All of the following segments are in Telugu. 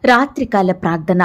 రాత్రికాల ప్రార్థన.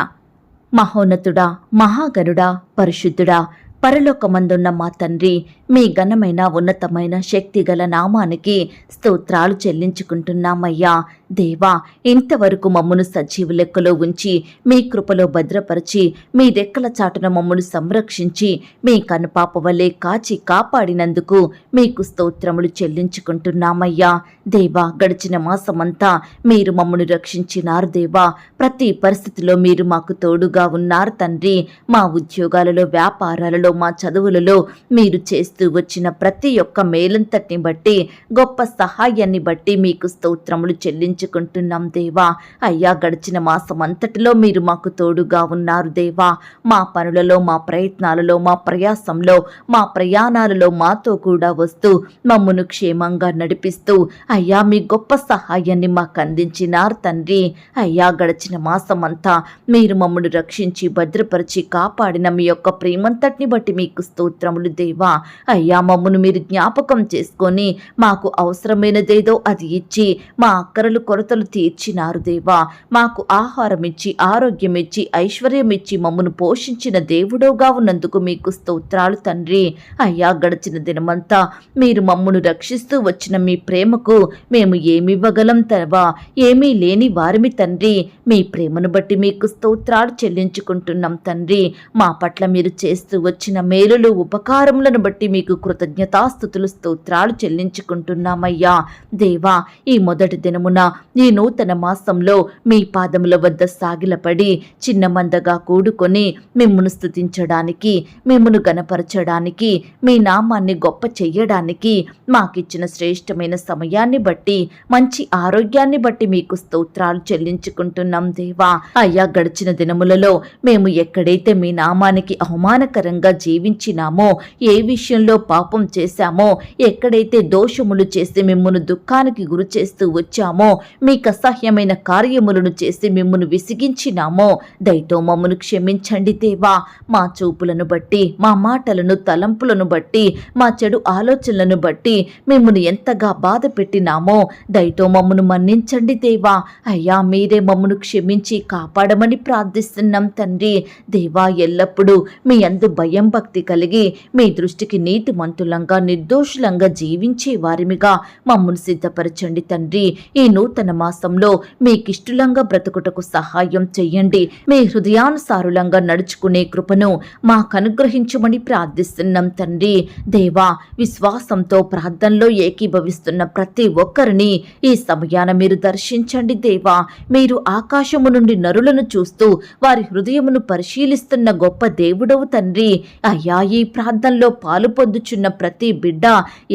మహోన్నతుడా, మహాగరుడా, పరిశుద్ధుడా, పరలోకమందున్న మా తండ్రి, మీ ఘనమైన ఉన్నతమైన శక్తిగల నామానికి స్తోత్రాలు చెల్లించుకుంటున్నామయ్యా. దేవా, ఇంతవరకు మమ్మను సజీవ లెక్కలో ఉంచి మీ కృపలో భద్రపరిచి మీ రెక్కల చాటున మమ్మను సంరక్షించి మీ కనుపాప వలె కాచి కాపాడినందుకు మీకు స్తోత్రములు చెల్లించుకుంటున్నామయ్యా. దేవా, గడిచిన మాసమంతా మీరు మమ్మను రక్షించినారు దేవా. ప్రతి పరిస్థితిలో మీరు మాకు తోడుగా ఉన్నారు తండ్రి. మా ఉద్యోగాలలో, వ్యాపారాలలో, మా చదువులలో మీరు చేస్తూ వచ్చిన ప్రతి ఒక్క మేలంతటిని బట్టి, గొప్ప సహాయాన్ని బట్టి మీకు స్తోత్రములు చెల్లించుకుంటున్నాం దేవా. అయ్యా, గడిచిన మాసమంతటిలో మీరు మాకు తోడుగా ఉన్నారు దేవా. మా పనులలో, మా ప్రయత్నాలలో, మా ప్రయాసంలో, మా ప్రయాణాలలో మాతో కూడా వస్తూ మమ్మను క్షేమంగా నడిపిస్తూ అయ్యా మీ గొప్ప సహాయాన్ని మాకు అందించినారు తండ్రి. అయ్యా, గడిచిన మాసమంతా మీరు మమ్మను రక్షించి భద్రపరిచి కాపాడిన మీ యొక్క ప్రేమంతటిని బట్టి మీకు స్తోత్రములు దేవా. అయ్యా, మమ్మను మీరు జ్ఞాపకం చేసుకొని మాకు అవసరమైనదేదో అది ఇచ్చి మా అక్కరలు కొరతలు తీర్చినారు దేవా. మాకు ఆహారం ఇచ్చి, ఆరోగ్యం ఇచ్చి, ఐశ్వర్యం ఇచ్చి మమ్మను పోషించిన దేవుడోగా ఉన్నందుకు మీకు స్తోత్రాలు తండ్రి. అయ్యా, గడిచిన దినమంతా మీరు మమ్మను రక్షిస్తూ వచ్చిన మీ ప్రేమకు మేము ఏమివ్వగలం తవా? ఏమీ లేని వారిమి తండ్రి. మీ ప్రేమను బట్టి మీకు స్తోత్రాలు చెల్లించుకుంటున్నాం తండ్రి. మా పట్ల మీరు చేస్తూ వచ్చిన మేలులు, ఉపకారములను బట్టి మీకు కృతజ్ఞతాస్తుతులు, స్తోత్రాలు చెల్లించుకుంటున్నామయ్యా. దేవా, ఈ మొదటి దినమున ఈ నూతన మాసంలో మీ పాదముల వద్ద సాగిలపడి చిన్న మందగా కూడుకొని మిమ్మును స్తుతించడానికి, మిమ్మును గణపరచడానికి, మీ నామాన్ని గొప్ప చెయ్యడానికి మాకిచ్చిన శ్రేష్టమైన సమయాన్ని బట్టి, మంచి ఆరోగ్యాన్ని బట్టి మీకు స్తోత్రాలు చెల్లించుకుంటున్నాం దేవా. అయ్యా, గడిచిన దినములలో మేము ఎక్కడైతే మీ నామానికి అవమానకరంగా జీవించినామో, ఏ విషయంలో పాపం చేశామో, ఎక్కడైతే దోషములు చేసి మిమ్మును దుఃఖానికి గురి చేస్తూ వచ్చామో, మీకు అసహ్యమైన కార్యములను చేసి మిమ్మును విసిగించినామో, దయతో మమ్మను క్షమించండి దేవా. మా చూపులను బట్టి, మా మాటలను, తలంపులను బట్టి, మా చెడు ఆలోచనలను బట్టి మిమ్మును ఎంతగా బాధ పెట్టినామో దయతో మమ్మను మన్నించండి దేవా. అయ్యా, మీరే మమ్మను క్షమించి కాపాడమని ప్రార్థిస్తున్నాం తండ్రి. దేవా, ఎల్లప్పుడూ మీ యందు భయం భక్తి కలిగి మీ దృష్టికి నీతిమంతులంగా, నిర్దోషులంగా జీవించే వారిమిగా మమ్మను సిద్ధపరచండి తండ్రి. ఈ నూతన మాసంలో మీకిష్టులంగా బ్రతుకుటకు సహాయం చెయ్యండి. మీ హృదయానుసారులంగా నడుచుకునే కృపను మాకు అనుగ్రహించమని ప్రార్థిస్తున్నాం తండ్రి. దేవా, విశ్వాసంతో ప్రార్థనలో ఏకీభవిస్తున్న ప్రతి ఒక్కరిని ఈ సమయాన మీరు దర్శించండి దేవా. మీరు ఆకాశము నుండి నరులను చూస్తూ వారి హృదయమును పరిశీలిస్తున్న గొప్ప దేవుడవు తండ్రి. అయ్యా, ఈ ప్రార్థనలో పాలు పొందుచున్న ప్రతి బిడ్డ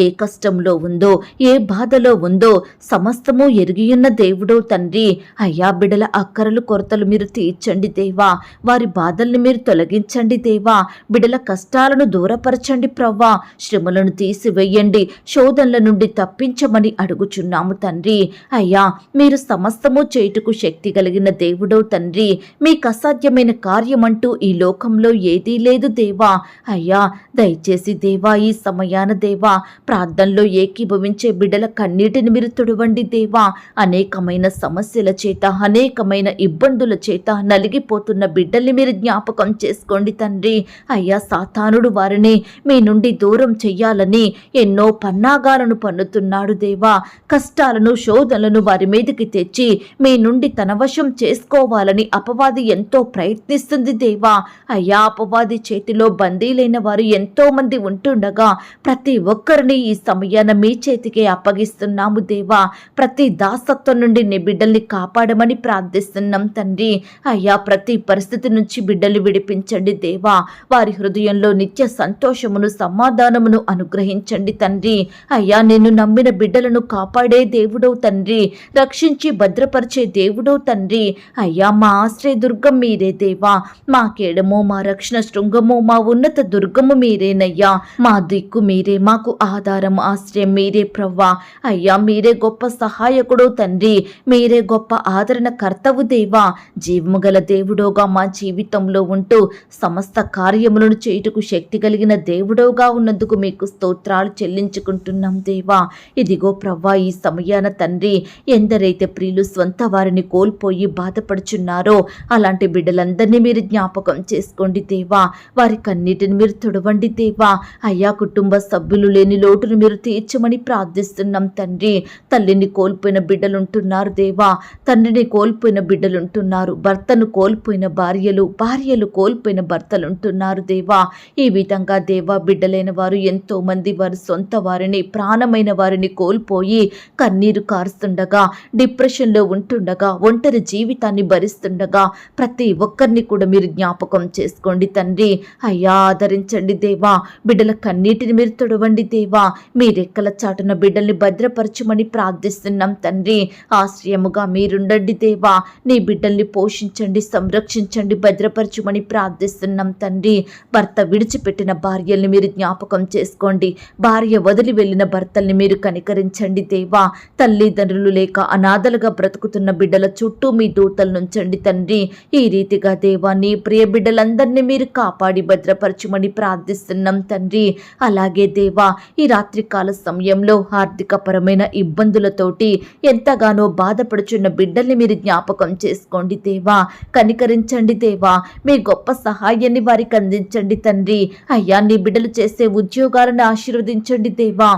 ఏ కష్టంలో ఉందో, ఏ బాధలో ఉందో సమస్తము ఎరిగియున్న దేవుడో తండ్రి. అయ్యా, బిడ్డల అక్కరలు కొరతలు మీరు తీర్చండి దేవా. వారి బాధల్ని మీరు తొలగించండి దేవా. బిడ్డల కష్టాలను దూరపరచండి ప్రవ్వా. శ్రమలను తీసివేయండి, శోధనల నుండి తప్పించమని అడుగుచున్నాము తండ్రి. అయ్యా, మీరు సమస్తము చేయుటకు శక్తి కలిగిన దేవుడో తండ్రి. మీకు అసాధ్యమైన కార్యమంటూ ఈ లోకంలో ఏదీ లేదు దేవా. అయ్యా, దయచేసి దేవా, ఈ సమయాన దేవా ప్రార్థనలో ఏకీభవించే బిడ్డల కన్నీటిని మీరు తుడవండి దేవా. అనేకమైన సమస్యల చేత, అనేకమైన ఇబ్బందుల చేత నలిగిపోతున్న బిడ్డల్ని మీరు జ్ఞాపకం చేసుకోండి తండ్రి. అయ్యా, సాతానుడు వారిని మీ నుండి దూరం చెయ్యాలని ఎన్నో పన్నాగాలను పన్నుతున్నాడు దేవా. కష్టాలను, శోధనలను వారి మీదకి తెచ్చి మీ నుండి తన వశం చేసుకోవాలని అపవాది ఎంతో ప్రయత్నిస్తుంది దేవా. అయ్యా, అపవాది చేతిలో బందీలైన వారు ఎంతో మంది ఉంటుండగా ప్రతి ఒక్కరిని ఈ సమయాన మీ చేతికే అప్పగిస్తున్నాము దేవా. ప్రతి దాసత్వం నుండి నీ బిడ్డల్ని కాపాడమని ప్రార్థిస్తున్నాం తండ్రి. అయ్యా, ప్రతి పరిస్థితి నుంచి బిడ్డలు విడిపించండి దేవా. వారి హృదయంలో నిత్య సంతోషమును, సమాధానమును అనుగ్రహించండి తండ్రి. అయ్యా, నిన్ను నమ్మిన బిడ్డలను కాపాడే దేవుడవు తండ్రి. రక్షించి భద్రపరిచే దేవుడవు తండ్రి. అయ్యా, మా ఆశ్రయ దుర్గం మీరే దేవా. మా కేడము, మా రక్షణ శృంగము, మా ఉన్నత దుర్గము మీరేనయ్యా. మా దిక్కు మీరే, మాకు ఆధారం, ఆశ్రయం మీరే ప్రవ్వా. అయ్యా, మీరే గొప్ప సహాయకుడు తండ్రి మీరే గొప్ప ఆదరణ కర్తవు దేవా. జీవము గల దేవుడోగా మా జీవితంలో ఉంటూ సమస్త కార్యములను చేయుటకు శక్తి కలిగిన దేవుడోగా ఉన్నందుకు మీకు స్తోత్రాలు చెల్లించుకుంటున్నాం దేవా. ఇదిగో ప్రవ్వా, ఈ సమయాన తండ్రి ఎందరైతే ప్రియులు స్వంత వారిని కోల్పోయి బాధపడుచున్నారో అలాంటి బిడ్డలందరినీ మీరు జ్ఞాపకం చేసుకోండి దేవా. వారి కన్నీటిని మీరు తుడవండి దేవా. అయ్యా, కుటుంబ సభ్యులు లేని లోటును మీరు తీర్చమని ప్రార్థిస్తున్నాం తండ్రి. తల్లిని కోల్పోయిన బిడ్డలుంటున్నారు దేవా, తండ్రిని కోల్పోయిన బిడ్డలుంటున్నారు, భర్తను కోల్పోయిన భార్యలు, భార్యలు కోల్పోయిన భర్తలుంటున్నారు దేవా. ఈ విధంగా దేవా, బిడ్డలైన వారు ఎంతో మంది వారి సొంత వారిని, ప్రాణమైన వారిని కోల్పోయి కన్నీరు కారుస్తుండగా, డిప్రెషన్లో ఉంటుండగా, ఒంటరి జీవితాన్ని భరిస్తుండగా ప్రతి ఒక్కరిని కూడా మీరు జ్ఞాపకం చేసుకోండి తండ్రి. అయ్యా, ఆదరించండి దేవా. బిడ్డల కన్నీటిని మీరు తొడవండి దేవా. మీ రెక్కల చాటున బిడ్డల్ని భద్రపరచమని ప్రార్థిస్తున్నాం తండ్రి. ఆశ్రయముగా మీరుండండి దేవా. నీ బిడ్డల్ని పోషించండి, సంరక్షించండి, భద్రపరచమని ప్రార్థిస్తున్నాం తండ్రి. భర్త విడిచిపెట్టిన భార్యల్ని మీరు జ్ఞాపకం చేసుకోండి. భార్య వదిలి వెళ్ళిన భర్తల్ని మీరు కనికరించండి దేవా. తల్లిదండ్రులు లేక అనాథలుగా బ్రతుకుతున్న బిడ్డల చుట్టూ మీ దూతలు నుంచండి తండ్రి. ఈ రీతిగా దేవా, నీ ప్రియ బిడ్డలందరినీ మీరు కాపాడి భద్రపరచమని ప్రార్థిస్తున్నాం తండ్రి. అలాగే దేవా, ఈ రాత్రికాల సమయంలో ఆర్థికపరమైన ఇబ్బందులతోటి ఎంతగానో బాధపడుచున్న బిడ్డల్ని మీరు జ్ఞాపకం చేసుకోండి దేవా. కనికరించండి దేవా. మీ గొప్ప సహాయాన్ని వారికి అందించండి తండ్రి. అయ్యా, నీ బిడ్డలు చేసే ఉద్యోగాలను ఆశీర్వదించండి దేవా.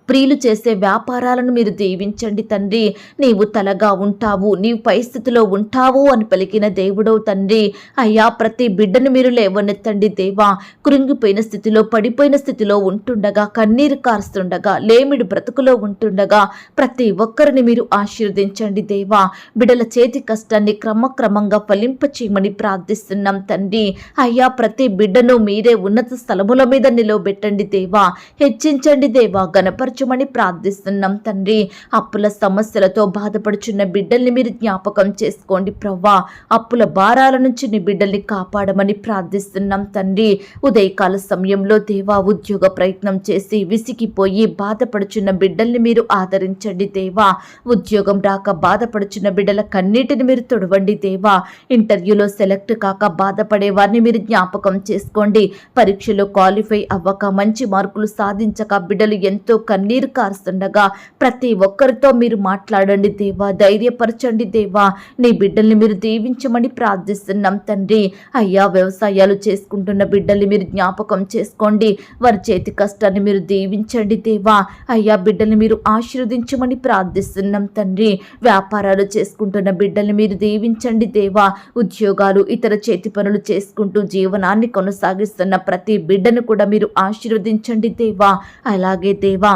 ప్రియులు చేసే వ్యాపారాలను మీరు దీవించండి తండ్రి. నీవు తలగా ఉంటావు, నీవు పై స్థితిలో ఉంటావు అని పలికిన దేవుడవు తండ్రి. అయ్యా, ప్రతి బిడ్డను మీరు లేవనెత్తండి దేవా. కృంగిపోయిన స్థితిలో, పడిపోయిన స్థితిలో ఉంటుండగా, కన్నీరు కారుస్తుండగా, లేమిడి బ్రతుకులో ఉంటుండగా ప్రతి ఒక్కరిని మీరు ఆశీర్వదించండి దేవా. బిడ్డల చేతి కష్టాన్ని క్రమక్రమంగా ఫలింపచేయమని ప్రార్థిస్తున్నాం తండ్రి. అయ్యా, ప్రతి బిడ్డను మీరే ఉన్నత స్థలముల మీద నిలవబెట్టండి దేవా. హెచ్చించండి దేవా, గణపరచమని ప్రార్థిస్తున్నాం తండ్రి. అప్పుల సమస్యలతో బాధపడుచున్న బిడ్డల్ని మీరు జ్ఞాపకం చేసుకోండి ప్రవ్వా. అప్పుల భారాల నుంచి నీ బిడ్డల్ని కాపాడమని ప్రార్థిస్తున్నాం తండ్రి. ఉదయకాల సమయంలో దేవా, ఉద్యోగ ప్రయత్నం చేసి విసిగిపోయి బాధపడుచున్న బిడ్డల్ని మీరు ఆదరించండి దేవా. ఉద్యోగం రాక బాధపడుచున్న బిడ్డల కన్నీటిని మీరు తొడవండి దేవా. ఇంటర్వ్యూలో సెలెక్ట్ కాక బాధపడే వారిని మీరు జ్ఞాపకం చేసుకోండి. పరీక్షలో క్వాలిఫై అవ్వక మంచి మార్కులు సాధించక బిడ్డలు ఎంతో కన్నీరు కారుస్తుండగా ప్రతి ఒక్కరితో మీరు మాట్లాడండి దేవా. ధైర్యపరచండి దేవా. నీ బిడ్డల్ని మీరు దీవించమని ప్రార్థిస్తున్నాం తండ్రి. అయ్యా, వ్యవసాయాలు చేసుకుంటున్న బిడ్డల్ని మీరు జ్ఞాపకం చేసుకోండి. వారి చేతి కష్టాన్ని మీరు దీవించండి దేవా. అయ్యా, బిడ్డల్ని మీరు ఆశీర్వదించమని ప్రార్థిస్తున్నాం తండ్రి. వ్యాపారాలు చేసుకుంటున్న బిడ్డల్ని మీరు దీవించండి దేవా. ఉద్యోగాలు, ఇతర చేతి పనులు చేసుకుంటూ జీవనాన్ని కొనసాగిస్తున్న ప్రతి బిడ్డను కూడా మీరు ఆశీర్వదించండి దేవా. అలాగే దేవా,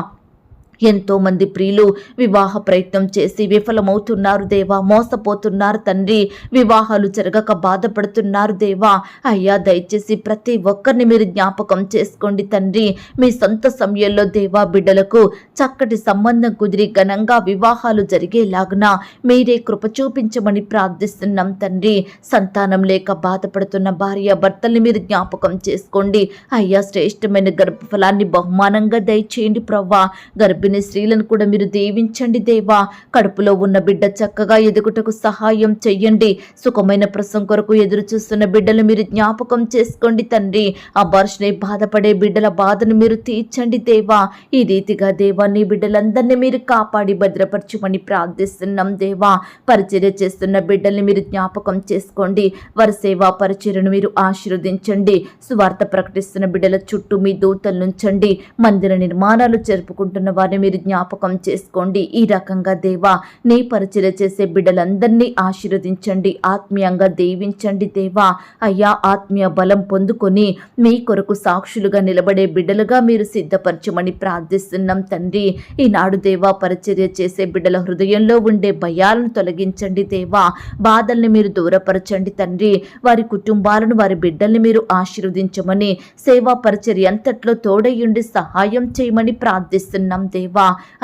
ఎంతో మంది ప్రియులు వివాహ ప్రయత్నం చేసి విఫలమవుతున్నారు దేవా. మోసపోతున్నారు తండ్రి. వివాహాలు జరగక బాధపడుతున్నారు దేవా. అయ్యా, దయచేసి ప్రతి ఒక్కరిని మీరు జ్ఞాపకం చేసుకోండి తండ్రి. మీ సొంత సమయంలో దేవా, బిడ్డలకు చక్కటి సంబంధం కుదిరి ఘనంగా వివాహాలు జరిగేలాగున మీరే కృప చూపించమని ప్రార్థిస్తున్నాం తండ్రి. సంతానం లేక బాధపడుతున్న భార్య భర్తల్ని మీరు జ్ఞాపకం చేసుకోండి. అయ్యా, శ్రేష్టమైన గర్భఫలాన్ని బహుమానంగా దయచేయండి ప్రవ్వా. గర్భిణీ స్త్రీలను కూడా మీరు దీవించండి దేవా. కడుపులో ఉన్న బిడ్డ చక్కగా ఎదుగుటకు సహాయం చెయ్యండి. సుఖమైన ప్రసవం కొరకు ఎదురు చూస్తున్న బిడ్డలు మీరు జ్ఞాపకం చేసుకోండి తండ్రి. ఆ బర్షని బాధపడే బిడ్డల బాధను మీరు తీర్చండి దేవా. ఈ రీతిగా దేవా, నీ బిడ్డలందరినీ మీరు కాపాడి భద్రపరచమని ప్రార్థిస్తున్నాం దేవా. పరిచర్య చేస్తున్న బిడ్డల్ని మీరు జ్ఞాపకం చేసుకోండి. వారి సేవా పరిచర్యను మీరు ఆశీర్వదించండి. సువార్త ప్రకటిస్తున్న బిడ్డల చుట్టూ మీ దూతలు నుంచండి. మందిర నిర్మాణాలు జరుపుకుంటున్న వారిని మీరు జ్ఞాపకం చేసుకోండి. ఈ రకంగా దేవా, నీ పరిచర్య చేసే బిడ్డలందరినీ ఆశీర్వదించండి. ఆత్మీయంగా దీవించండి దేవా. అయ్యా, ఆత్మీయ బలం పొందుకొని మీ కొరకు సాక్షులుగా నిలబడే బిడ్డలుగా మీరు సిద్ధపరచమని ప్రార్థిస్తున్నాం తండ్రి. ఈనాడు దేవా, పరిచర్య చేసే బిడ్డల హృదయంలో ఉండే భయాలను తొలగించండి దేవా. బాధల్ని మీరు దూరపరచండి తండ్రి. వారి కుటుంబాలను, వారి బిడ్డల్ని మీరు ఆశీర్వదించమని, సేవా పరిచర్య అంతట్లో తోడయ్యుండి సహాయం చేయమని ప్రార్థిస్తున్నాం దేవా.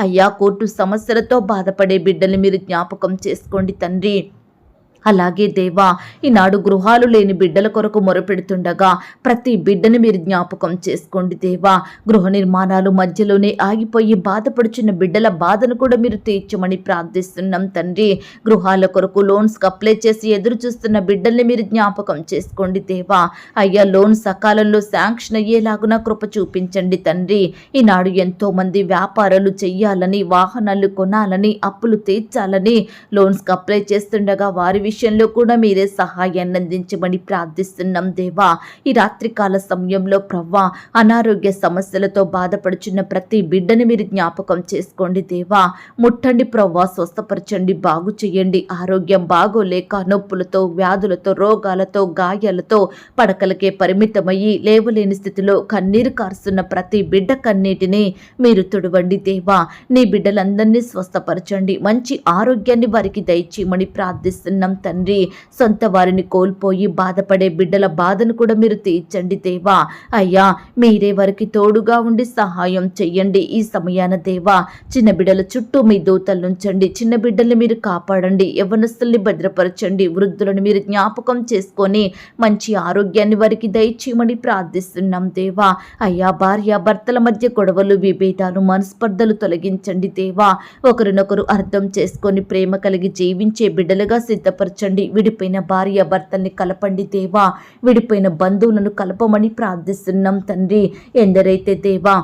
అయ్యా, కోర్టు సమస్యలతో బాధపడే బిడ్డల్ని మీరు జ్ఞాపకం చేసుకోండి తండ్రి. అలాగే దేవా, ఈనాడు గృహాలు లేని బిడ్డల కొరకు మొరపెడుతుండగా ప్రతి బిడ్డను మీరు జ్ఞాపకం చేసుకోండి దేవా. గృహ నిర్మాణాలు మధ్యలోనే ఆగిపోయి బాధపడుచున్న బిడ్డల బాధను కూడా మీరు తీర్చమని ప్రార్థిస్తున్నాం తండ్రి. గృహాల కొరకు లోన్స్కి అప్లై చేసి ఎదురు చూస్తున్న బిడ్డల్ని మీరు జ్ఞాపకం చేసుకోండి దేవా. అయ్యా, లోన్ సకాలంలో శాంక్షన్ అయ్యేలాగున కృప చూపించండి తండ్రి. ఈనాడు ఎంతో మంది వ్యాపారాలు చెయ్యాలని, వాహనాలు కొనాలని, అప్పులు తీర్చాలని లోన్స్కి అప్లై చేస్తుండగా వారి విషయంలో కూడా మీరే సహాయాన్ని అందించమని ప్రార్థిస్తున్నాం దేవా. ఈ రాత్రికాల సమయంలో ప్రవ్వా, అనారోగ్య సమస్యలతో బాధపడుచున్న ప్రతి బిడ్డని మీరు జ్ఞాపకం చేసుకోండి దేవా. ముట్టండి ప్రవ్వా, స్వస్థపరచండి, బాగు చేయండి. ఆరోగ్యం బాగోలేక నొప్పులతో, వ్యాధులతో, రోగాలతో, గాయాలతో పడకలకే పరిమితమయ్యి లేవలేని స్థితిలో కన్నీరు కారుస్తున్న ప్రతి బిడ్డ కన్నీటిని మీరు తుడవండి దేవా. నీ బిడ్డలందరినీ స్వస్థపరచండి, మంచి ఆరోగ్యాన్ని వారికి దయచేయమని ప్రార్థిస్తున్నాం తండ్రి. సొంత వారిని కోల్పోయి బాధపడే బిడ్డల బాధను కూడా మీరు తీర్చండి దేవా. అయ్యా, మీరే వారికి తోడుగా ఉండి సహాయం చెయ్యండి ఈ సమయాన దేవా. చిన్న బిడ్డల చుట్టూ మీ దూతలు ఉంచండి, చిన్న బిడ్డల్ని మీరు కాపాడండి, యవ్వనస్తుల్ని భద్రపరచండి, వృద్ధులను మీరు జ్ఞాపకం చేసుకొని మంచి ఆరోగ్యాన్ని వారికి దయచేయమని ప్రార్థిస్తున్నాం దేవా. అయ్యా, భార్య భర్తల మధ్య గొడవలు, విభేదాలు, మనస్పర్ధలు తొలగించండి దేవా. ఒకరినొకరు అర్థం చేసుకొని ప్రేమ కలిగి జీవించే బిడ్డలుగా సిద్ధపరచండి. విడిపోయిన భార్య భర్తల్ని కలపండి దేవా. విడిపోయిన బంధువులను కలపమని ప్రార్థిస్తున్నాం తండ్రి. ఎందరైతే దేవా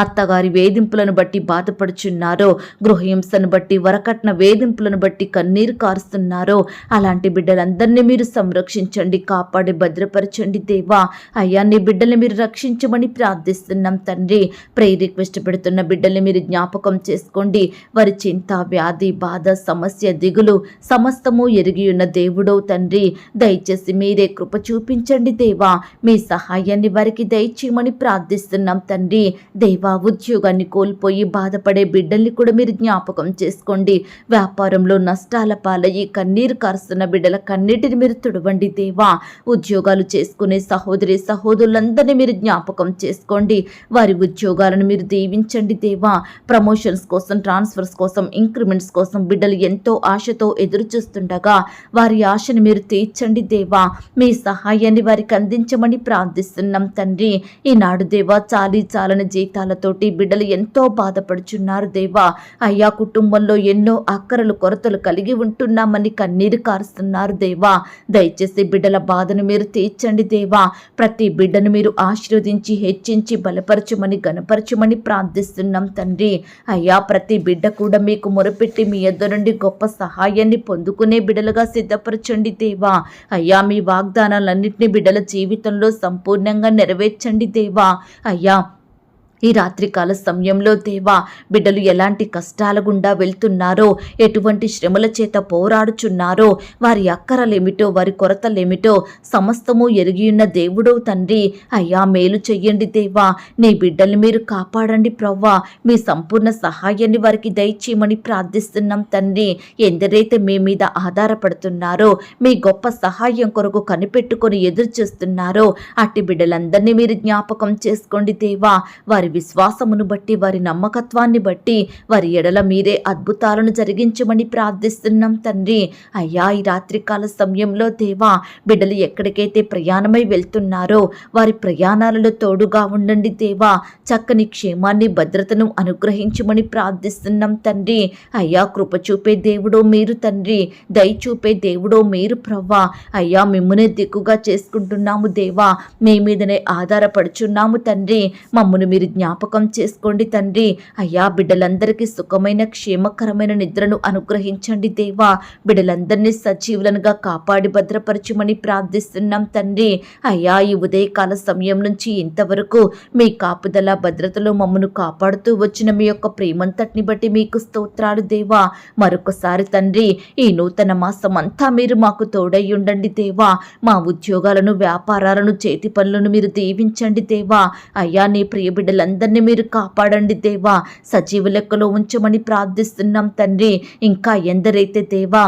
అత్తగారి వేధింపులను బట్టి బాధపడుచున్నారో, గృహహింసను బట్టి, వరకట్న వేధింపులను బట్టి కన్నీరు కారుస్తున్నారో అలాంటి బిడ్డలందరినీ మీరు సంరక్షించండి, కాపాడి భద్రపరచండి దేవా. అయ్యా, నీ బిడ్డల్ని మీరు రక్షించమని ప్రార్థిస్తున్నాం తండ్రి. ప్రేయర్ రిక్వెస్ట్ పెడుతున్న బిడ్డల్ని మీరు జ్ఞాపకం చేసుకోండి. వారి చింత, వ్యాధి, బాధ, సమస్య, దిగులు సమస్తము ఎరిగి ఉన్న దేవుడో తండ్రి. దయచేసి మీరే కృప చూపించండి దేవా. మీ సహాయాన్ని వారికి దయచేయమని ప్రార్థిస్తున్నాం తండ్రి. దేవా, ఉద్యోగాన్ని కోల్పోయి బాధపడే బిడ్డల్ని కూడా మీరు జ్ఞాపకం చేసుకోండి. వ్యాపారంలో నష్టాల పాలయ్యి కన్నీరు కారుస్తున్న బిడ్డల కన్నీటిని మీరు తుడవండి దేవా. ఉద్యోగాలు చేసుకునే సహోదరి సహోదరులందరినీ మీరు జ్ఞాపకం చేసుకోండి. వారి ఉద్యోగాలను మీరు దీవించండి దేవా. ప్రమోషన్స్ కోసం, ట్రాన్స్ఫర్స్ కోసం, ఇంక్రిమెంట్స్ కోసం బిడ్డలు ఎంతో ఆశతో ఎదురు చూస్తుండగా వారి ఆశను మీరు తీర్చండి దేవా. మీ సహాయాన్ని వారికి అందించమని ప్రార్థిస్తున్నాం తండ్రి. ఈనాడు దేవా, చాలని జీతాలతోటి బిడ్డలు ఎంతో బాధపడుచున్నారు దేవా. అయ్యా, కుటుంబంలో ఎన్నో అక్కరలు, కొరతలు కలిగి ఉంటున్నామని కన్నీరు కారుస్తున్నారు దేవా. దయచేసి బిడ్డల బాధను మీరు తీర్చండి దేవా. ప్రతి బిడ్డను మీరు ఆశీర్వదించి, హెచ్చించి, బలపరచమని, గణపరచమని ప్రార్థిస్తున్నాం తండ్రి. అయ్యా, ప్రతి బిడ్డ కూడా మీకు మొరపెట్టి మీ యొద్ద నుండి గొప్ప సహాయాన్ని పొందుకునే బిడ్డలుగా సిద్ధపరచండి దేవా. అయ్యా, మీ వాగ్దానాలన్నింటినీ బిడ్డల జీవితంలో సంపూర్ణంగా నెరవేర్చండి దేవా. అయ్యా, ఈ రాత్రికాల సమయంలో దేవా, బిడ్డలు ఎలాంటి కష్టాల గుండా వెళ్తున్నారో, ఎటువంటి శ్రమల చేత పోరాడుచున్నారో, వారి అక్కరలేమిటో, వారి కొరతలేమిటో సమస్తము ఎరిగియున్న దేవుడో తండ్రి. అయ్యా, మేలు చెయ్యండి దేవా. నీ బిడ్డల్ని మీరు కాపాడండి ప్రవ్వా. మీ సంపూర్ణ సహాయాన్ని వారికి దయచేయమని ప్రార్థిస్తున్నాం తండ్రి. ఎందరైతే మీ మీద ఆధారపడుతున్నారో, మీ గొప్ప సహాయం కొరకు కనిపెట్టుకొని ఎదురు చూస్తున్నారో అట్టి బిడ్డలందరినీ మీరు జ్ఞాపకం చేసుకోండి దేవా. వారి విశ్వాసమును బట్టి, వారి నమ్మకత్వాన్ని బట్టి వారి ఎడల మీరే అద్భుతాలను జరిగించమని ప్రార్థిస్తున్నాం తండ్రి. అయ్యా, ఈ రాత్రికాల సమయంలో దేవా, బిడ్డలు ఎక్కడికైతే ప్రయాణమై వెళ్తున్నారో వారి ప్రయాణాలలో తోడుగా ఉండండి దేవా. చక్కని క్షేమాన్ని, భద్రతను అనుగ్రహించమని ప్రార్థిస్తున్నాం తండ్రి. అయ్యా, కృప చూపే దేవుడో మీరు తండ్రి. దయ చూపే దేవుడో మీరు ప్రవ్వా. అయ్యా, మిమ్మునే దిక్కుగా చేసుకుంటున్నాము దేవా. మీ మీదనే ఆధారపడుచున్నాము తండ్రి. మమ్మను మీరు జ్ఞాపకం చేసుకోండి తండ్రి. అయ్యా, బిడ్డలందరికీ సుఖమైన, క్షేమకరమైన నిద్రను అనుగ్రహించండి దేవా. బిడ్డలందరినీ సజీవులనుగా కాపాడి భద్రపరచమని ప్రార్థిస్తున్నాం తండ్రి. అయ్యా, ఈ ఉదయకాల సమయం నుంచి ఇంతవరకు మీ కాపుదల, భద్రతలో మమ్మను కాపాడుతూ వచ్చిన మీ యొక్క ప్రేమంతటిని బట్టి మీకు స్తోత్రాలు దేవా. మరొకసారి తండ్రి, ఈ నూతన మాసం అంతా మీరు మాకు తోడై ఉండండి దేవా. మా ఉద్యోగాలను, వ్యాపారాలను, చేతి పనులను మీరు దీవించండి దేవా. అయ్యా, నీ ప్రియ బిడ్డలందరినీ మీరు కాపాడండి దేవా. సజీవ లెక్కలో ఉంచమని ప్రార్థిస్తున్నాం తండ్రి. ఇంకా ఎందరైతే దేవా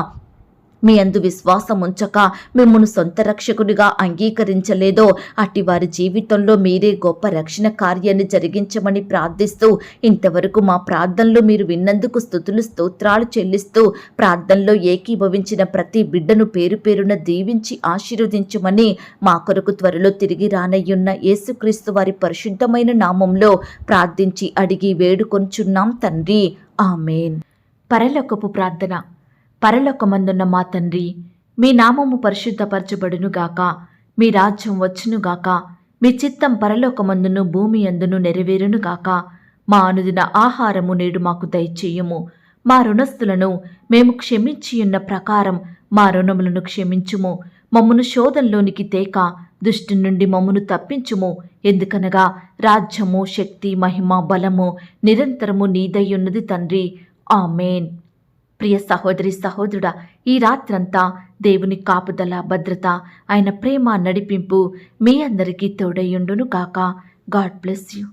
మీ అందు విశ్వాసం ఉంచక మిమ్మును సొంత రక్షకునిగా అంగీకరించలేదో అట్టి వారి జీవితంలో మీరే గొప్ప రక్షణ కార్యాన్ని జరిగించమని ప్రార్థిస్తూ ఇంతవరకు మా ప్రార్థనలు మీరు విన్నందుకు స్తుతులు స్తోత్రాలు చెల్లిస్తూ ప్రార్థనలో ఏకీభవించిన ప్రతి బిడ్డను పేరు పేరున దీవించి ఆశీర్వదించమని మా కొరకు త్వరలో తిరిగి రానయ్యున్న యేసుక్రీస్తు వారి పరిశుద్ధమైన నామంలో ప్రార్థించి అడిగి వేడుకొంచున్నాం తండ్రి, ఆమేన్. పరలోకపు ప్రార్థన. పరలోకమందున్న మా తండ్రి, మీ నామము పరిశుద్ధపరచబడునుగాక, మీ రాజ్యం వచ్చునుగాక, మీ చిత్తం పరలోకమందును భూమి అందును నెరవేరునుగాక. మా అనుదిన ఆహారము నేడు మాకు దయచేయుము. మా రుణస్థులను మేము క్షమించియున్న ప్రకారం మా రుణములను క్షమించుము. మమ్మును శోధంలోనికి తేక దుష్టు నుండి మమ్మును తప్పించుము. ఎందుకనగా రాజ్యము, శక్తి, మహిమ, బలము నిరంతరము నీదయ్యున్నది తండ్రి, ఆమేన్. ప్రియ సహోదరి సహోదరుడా, ఈ రాత్రంతా దేవుని కాపుదల, భద్రత, ఆయన ప్రేమ, నడిపింపు మీ అందరికీ తోడయ్యుండును గాక. God bless you.